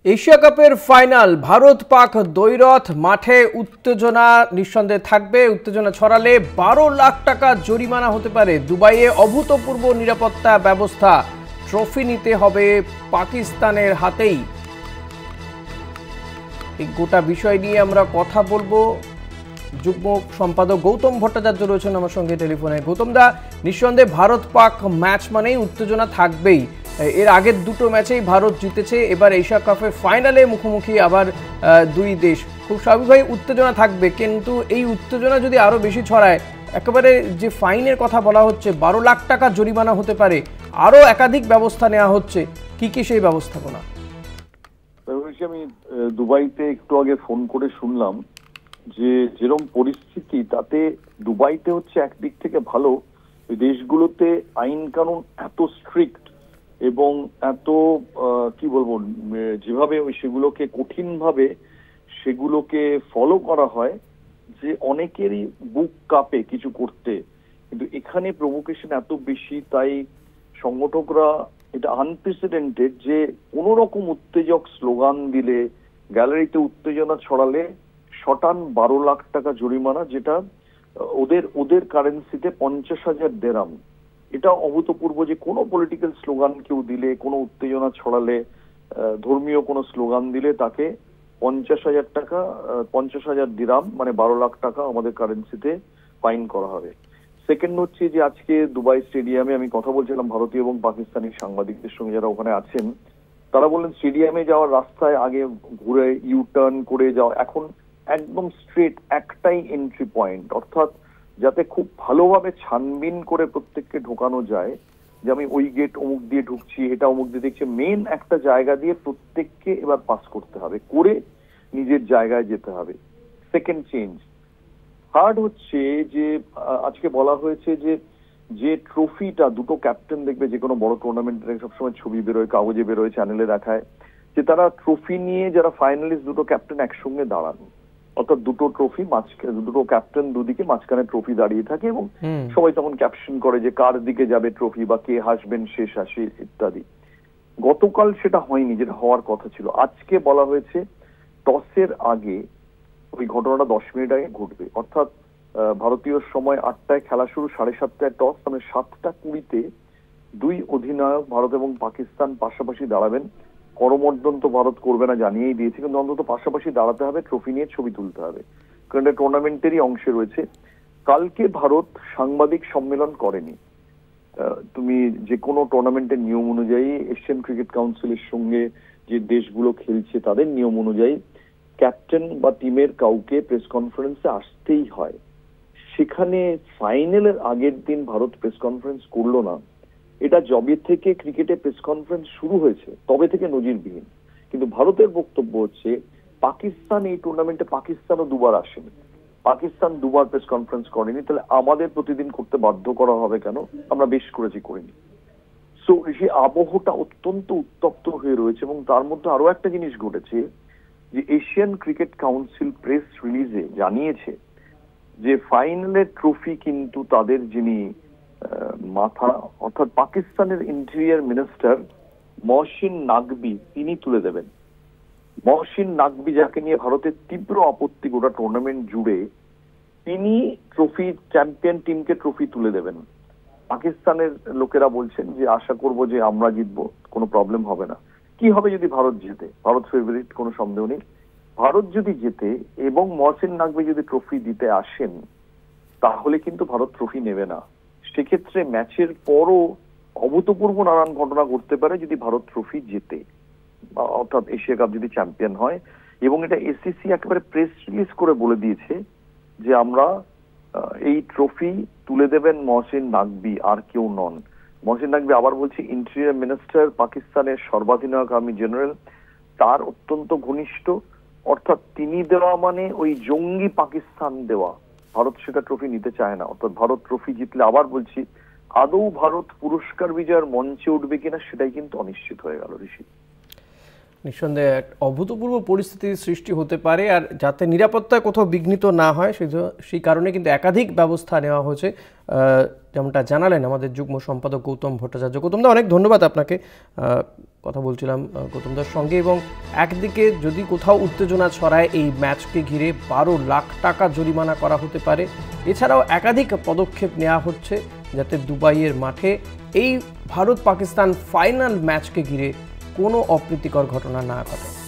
Asia কাপের final Bharat Pak দ্বৈরথ মাঠে উত্তেজনা নিঃসন্দেহে থাকবে। উত্তেজনা ছড়ালে 12 লাখ টাকা জরিমানা হতে পারে। দুবাইয়ে অভূতপূর্ব নিরাপত্তা ব্যবস্থা। ট্রফি নিতে হবে পাকিস্তানের হাতেই। এই গোটা বিষয় নিয়ে আমরা কথা বলবো। যুগ্ম সম্পাদক গৌতম ভট্টাচার্য রয়েছেন আমার সঙ্গে টেলিফোনে। গৌতম দা, নিঃসন্দেহে ভারত পাক ম্যাচ মানেই উত্তেজনা থাকবেই। এর আগের দুটো ম্যাচেই ভারত জিতেছে, এবার এশিয়া কাপের ফাইনালে মুখোমুখি আবার দুই দেশ। খুব স্বাভাবিকভাবে উত্তেজনা থাকবে, কিন্তু এই উত্তেজনা যদি আরো বেশি ছড়ায়, একেবারে যে ফাইনের কথা বলা হচ্ছে 12 লাখ টাকা জরিমানা হতে পারে, আরো একাধিক ব্যবস্থা নেওয়া হচ্ছে। কি কি সেই ব্যবস্থাপনা? আমি দুবাইতে একটু আগে ফোন করে শুনলাম যে যেরকম পরিস্থিতি, তাতে দুবাইতে হচ্ছে একদিক থেকে ভালো, দেশগুলোতে আইন কানুন এত স্ট্রিক্ট এবং এত কি বলবো, যেভাবে সেগুলোকে কঠিন ভাবে সেগুলোকে ফলো করা হয় যে অনেকেরই বুক কাঁপে কিছু করতে। কিন্তু এখানে প্রভোকেশন এত বেশি, তাই সংগঠকরা এটা আনপ্রেসিডেন্টেড যে কোন রকম উত্তেজক স্লোগান দিলে, গ্যালারিতে উত্তেজনা ছড়ালে শটান 12 লাখ টাকা জরিমানা, যেটা ওদের কারেন্সিতে 50,000 দেরাম। এটা অভূতপূর্ব যে কোনো পলিটিক্যাল স্লোগান কেউ দিলে, কোনো উত্তেজনা ছড়ালে, ধর্মীয় কোনো স্লোগান দিলে তাকে 50,000 টাকা, 50,000 দিরাম মানে 12 লাখ টাকা আমাদের কারেন্সিতে ফাইন করা হবে। সেকেন্ড হচ্ছে যে আজকে দুবাই স্টেডিয়ামে আমি কথা বলছিলাম ভারতীয় এবং পাকিস্তানি সাংবাদিকদের সঙ্গে যারা ওখানে আছেন। তারা বললেন স্টেডিয়ামে যাওয়ার রাস্তায় আগে ঘুরে ইউ টার্ন করে যাওয়া, এখন একদম স্ট্রেট একটাই এন্ট্রি পয়েন্ট, অর্থাৎ যাতে খুব ভালোভাবে ছানবিন করে প্রত্যেককে ঢোকানো যায় যে আমি ওই গেট অমুক দিয়ে ঢুকছি, এটা অমুক দিয়ে দেখছি। মেন একটা জায়গা দিয়ে প্রত্যেককে এবার পাস করতে হবে, করে নিজের জায়গায় যেতে হবে। Second change. থার্ড হচ্ছে যে আজকে বলা হয়েছে যে যে ট্রফিটা দুটো ক্যাপ্টেন দেখবে, যে কোনো বড় টুর্নামেন্টের সবসময় ছবি বেরোয়, কাগজে বেরোয়, চ্যানেলে দেখায় যে তারা ট্রফি নিয়ে যারা ফাইনালিস্ট দুটো ক্যাপ্টেন একসঙ্গে দাঁড়ান, অর্থাৎ দুটো ট্রফি মাঝখানে, দুটো ক্যাপ্টেন দুদিকে, মাঝখানে ট্রফি দাঁড়িয়ে থাকে এবং সবাই তখন ক্যাপশন করে যে কার দিকে যাবে ট্রফি বা কে হাসবেন শেষ হাসি ইত্যাদি। গতকাল সেটা হয়নি, যেটা হওয়ার কথা ছিল। আজকে বলা হয়েছে টসের আগে, ওই ঘটনাটা 10 মিনিট আগে ঘটবে, অর্থাৎ ভারতীয় সময় 8টায় খেলা শুরু, 7:30টায় টস, মানে 7:20-তে দুই অধিনায়ক ভারত এবং পাকিস্তান পাশাপাশি দাঁড়াবেন। করমর্দন তো ভারত করবে না, জানিয়েই দিয়েছে, কিন্তু অন্তত পাশাপাশি দাঁড়াতে হবে, ট্রফি নিয়ে ছবি তুলতে হবে, কারণ এটা টুর্নামেন্টেরই অংশে রয়েছে। কালকে ভারত সাংবাদিক সম্মেলন করেনি। তুমি যে কোনো টুর্নামেন্টের নিয়ম অনুযায়ী, এশিয়ান ক্রিকেট কাউন্সিলের সঙ্গে যে দেশগুলো খেলছে তাদের নিয়ম অনুযায়ী ক্যাপ্টেন বা টিমের কাউকে প্রেস কনফারেন্সে আসতেই হয়। সেখানে ফাইনালের আগের দিন ভারত প্রেস কনফারেন্স করলো না। এটা যবে থেকে ক্রিকেটে প্রেস কনফারেন্স শুরু হয়েছে তবে থেকে নজিরবিহীন। কিন্তু ভারতের বক্তব্য হচ্ছে পাকিস্তান এই টুর্নামেন্টে, পাকিস্তানও দুবার আসেনি, পাকিস্তান দুবার প্রেস কনফারেন্স করেনি, তাহলে আমাদের প্রতিদিন করতে বাধ্য করা হবে কেন? আমরা বেশ করেছি, করিনি। সো সেই আবহটা অত্যন্ত উত্তপ্ত হয়ে রয়েছে। এবং তার মধ্যে আরো একটা জিনিস ঘটেছে যে এশিয়ান ক্রিকেট কাউন্সিল প্রেস রিলিজে জানিয়েছে যে ফাইনালের ট্রফি কিন্তু তাদের যিনি মাথা, অর্থাৎ পাকিস্তানের ইন্টেরিয়র মিনিস্টার মহসিন নাকবি, তিনি তুলে দেবেন। মহসিন নাকবি, যাকে নিয়ে ভারতের তীব্র আপত্তি গোটা টুর্নামেন্ট জুড়ে, তিনি ট্রফি, চ্যাম্পিয়ন টিমকে ট্রফি তুলে দেবেন। পাকিস্তানের লোকেরা বলছেন যে আশা করব যে আমরা জিতবো, কোনো প্রবলেম হবে না। কি হবে যদি ভারত জেতে? ভারত ফেভারিট, কোনো সন্দেহ নেই। ভারত যদি জেতে এবং মহসিন নাকবি যদি ট্রফি দিতে আসেন, তাহলে কিন্তু ভারত ট্রফি নেবে না। সেক্ষেত্রে ম্যাচের পরও অভূতপূর্ব নানান ঘটনা ঘটতে পারে যদি ভারত ট্রফি জেতে, অর্থাৎ এশিয়া কাপ যদি চ্যাম্পিয়ন হয়। এবং এটা এসিসি একেবারে প্রেস রিলিজ করে বলে দিয়েছে যে আমরা এই ট্রফি তুলে দেবেন মহসিন নাকবি, আর কেউ নন। মহসিন নাকবি, আবার বলছি, ইন্টেরিয়র মিনিস্টার, পাকিস্তানের সর্বাধিনায়ক আর্মি জেনারেল, তার অত্যন্ত ঘনিষ্ঠ, অর্থাৎ তিনি দেওয়া মানে ওই জঙ্গি পাকিস্তান দেওয়া। ভারত সেটা ট্রফি নিতে চায় না। অর্থাৎ ভারত ট্রফি জিতলে, আবার বলছি, আদৌ ভারত পুরস্কার বিজয়ের মঞ্চে উঠবে কিনা সেটাই কিন্তু অনিশ্চিত হয়ে গেল, ঋষি। নিঃসন্দেহে এক অভূতপূর্ব পরিস্থিতির সৃষ্টি হতে পারে, আর যাতে নিরাপত্তায় কোথাও বিঘ্নিত না হয় সেই কারণে কিন্তু একাধিক ব্যবস্থা নেওয়া হয়েছে, যেমনটা জানালেন আমাদের যুগ্ম সম্পাদক গৌতম ভট্টাচার্য। গৌতমদা, অনেক ধন্যবাদ আপনাকে। কথা বলছিলাম গৌতমদার সঙ্গে, এবং একদিকে যদি কোথাও উত্তেজনা ছড়ায় এই ম্যাচকে ঘিরে 12 লাখ টাকা জরিমানা করা হতে পারে। এছাড়াও একাধিক পদক্ষেপ নেওয়া হচ্ছে যাতে দুবাইয়ের মাঠে এই ভারত পাকিস্তান ফাইনাল ম্যাচকে ঘিরে কোনো অপ্রীতিকর ঘটনা না ঘটে।